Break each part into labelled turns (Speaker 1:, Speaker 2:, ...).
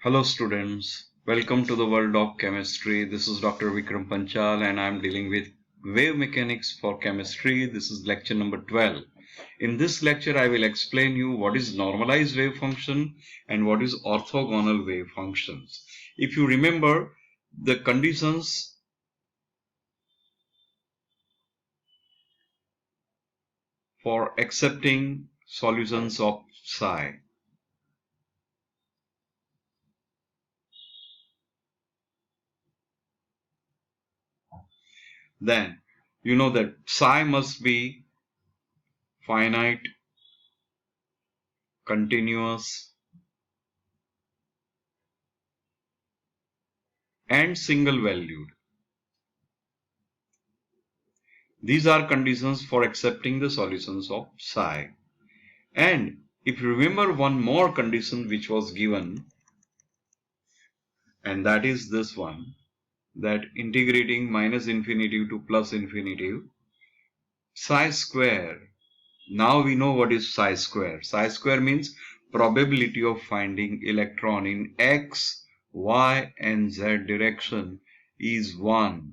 Speaker 1: Hello students, welcome to the world of chemistry. This is Dr. Vikram Panchal and I am dealing with wave mechanics for chemistry. This is lecture number 12. In this lecture I will explain you what is normalized wave function and what is orthogonal wave functions. If you remember the conditions for accepting solutions of psi, then you know that psi must be finite, continuous and single valued. These are conditions for accepting the solutions of psi. And if you remember one more condition which was given, and that is this one, that integrating minus infinitive to plus infinitive, psi square. Now we know what is psi square. Psi square means probability of finding electron in x, y and z direction is 1.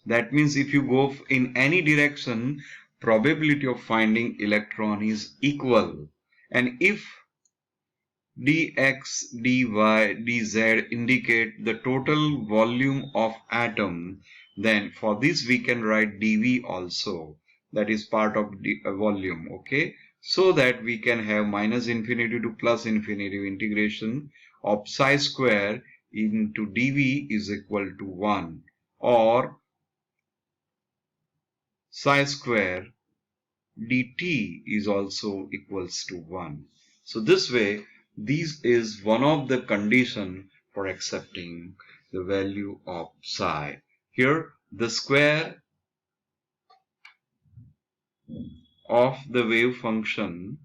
Speaker 1: That means if you go in any direction, probability of finding electron is equal. And if dx, dy, dz indicate the total volume of atom, then for this we can write dv also. That is part of the volume, okay? So that we can have minus infinity to plus infinity integration of psi square into dv is equal to 1, or psi square dt is also equals to 1. So this way, this is one of the condition for accepting the value of psi. Here, the square of the wave function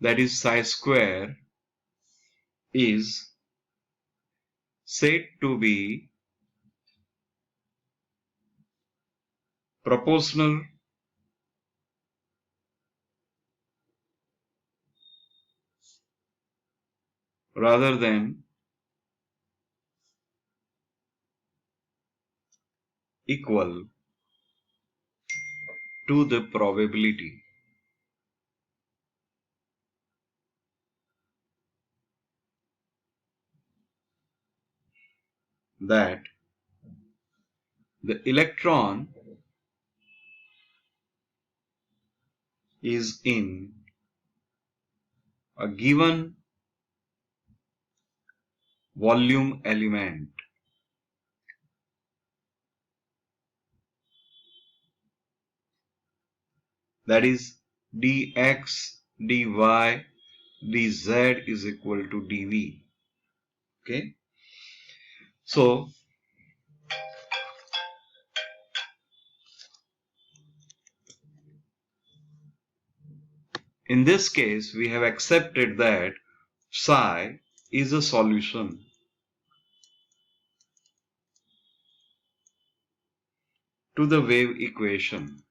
Speaker 1: that is psi square is said to be proportional rather than equal to the probability that the electron is in a given volume element. That is dx, dy, dz is equal to dv. Okay. So in this case, we have accepted that psi is a solution to the wave equation.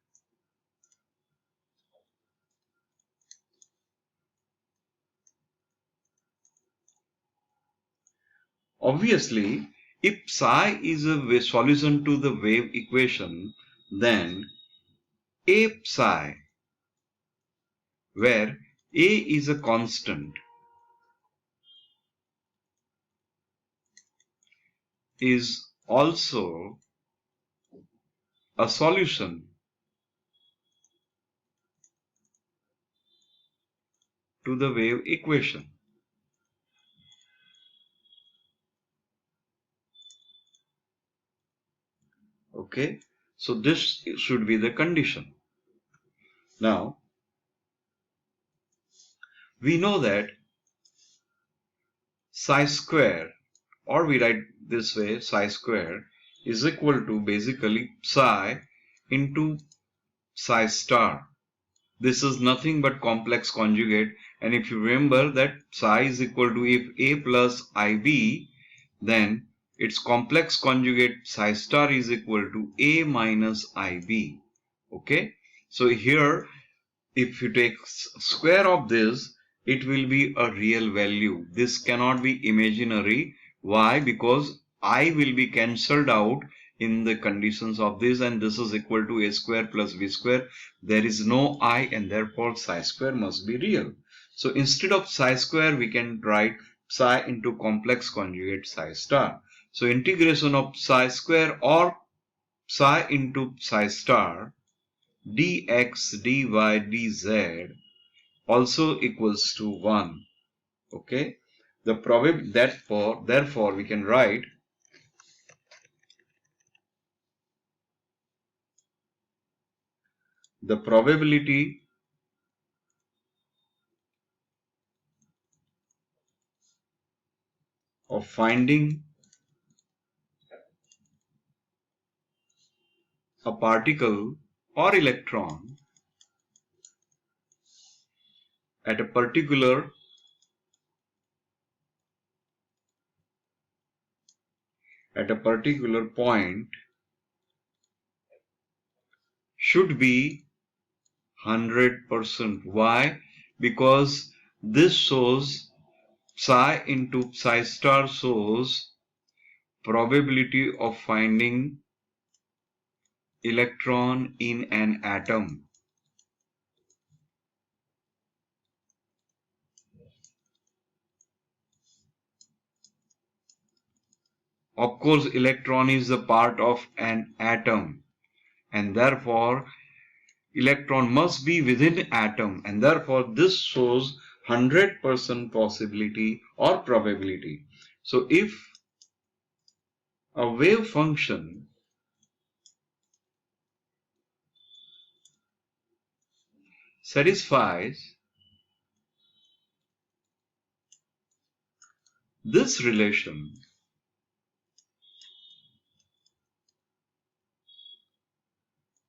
Speaker 1: Obviously, if psi is a solution to the wave equation, then a psi, where a is a constant, is also a solution to the wave equation. Okay, so this should be the condition. Now, we know that psi square, or we write this way, psi square is equal to basically psi into psi star. This is nothing but complex conjugate, and if you remember that psi is equal to, if a plus ib, then its complex conjugate psi star is equal to a minus ib. Okay, so here if you take square of this, it will be a real value. This cannot be imaginary. Why? Because I will be cancelled out in the conditions of this, and this is equal to a square plus b square. There is no I, and therefore psi square must be real. So instead of psi square, we can write psi into complex conjugate psi star. So integration of psi square or psi into psi star dx dy dz also equals to 1. Okay, the therefore we can write the probability of finding a particle or electron at a particular point should be 100%. Why? Because this shows psi into psi star shows probability of finding electron in an atom. Of course, electron is a part of an atom, and therefore electron must be within atom, and therefore this shows 100% possibility or probability. So if a wave function satisfies this relation,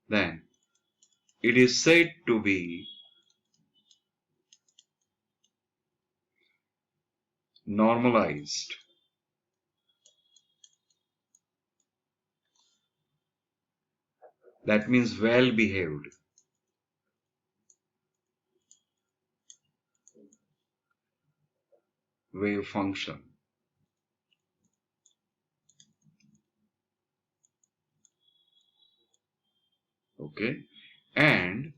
Speaker 1: then it is said to be normalized. That means well behaved wave function. Okay, and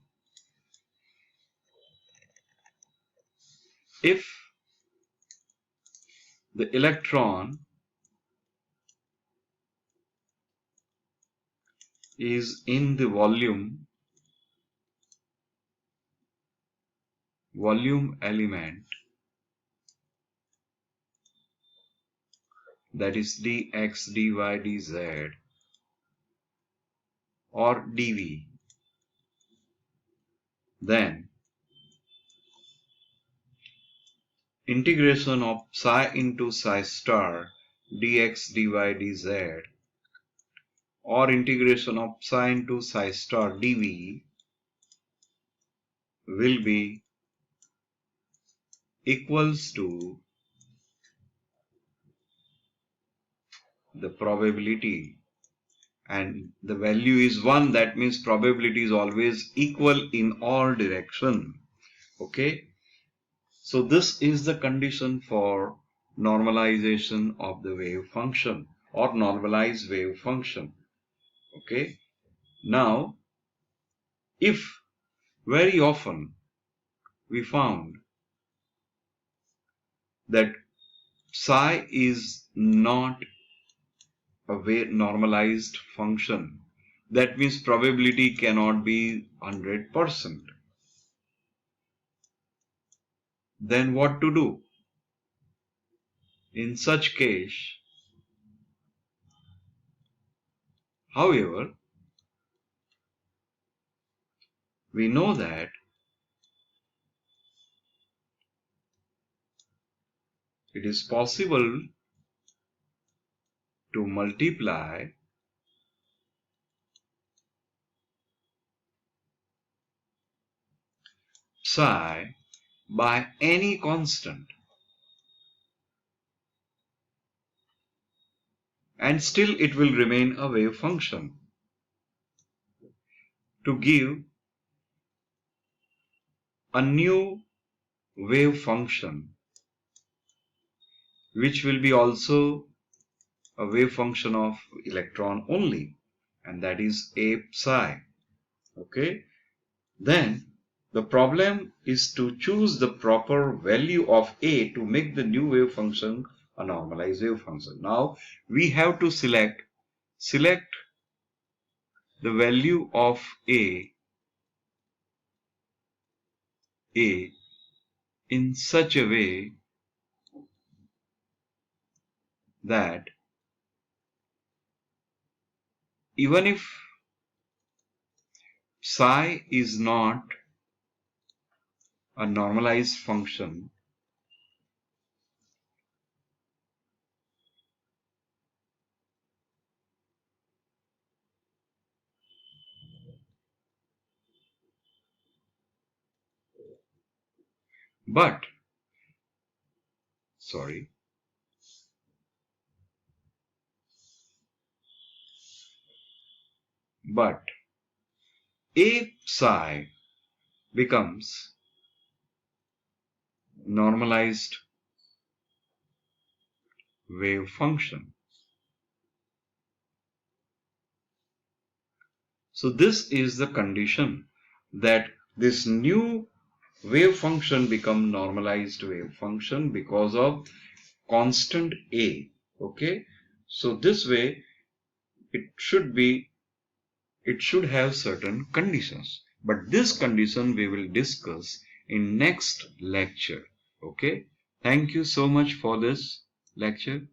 Speaker 1: if the electron is in the volume element, that is dx dy dz or dv, then integration of psi into psi star dx dy dz or integration of psi into psi star dv will be equals to the probability, and the value is 1. That means probability is always equal in all direction. Okay, so this is the condition for normalization of the wave function or normalized wave function. Okay, now if very often we found that psi is not a normalized function, that means probability cannot be 100%. Then what to do? In such case, however, we know that it is possible to multiply psi by any constant and still it will remain a wave function to give a new wave function which will be also a wave function of electron only, and that is A psi. Okay, then the problem is to choose the proper value of A to make the new wave function a normalized wave function. Now we have to select the value of A in such a way that even if psi is not a normalized function, but sorry, but A psi becomes normalized wave function. So this is the condition that this new wave function become normalized wave function because of constant A. Okay, so this way it should have certain conditions, but this condition we will discuss in next lecture. Okay, thank you so much for this lecture.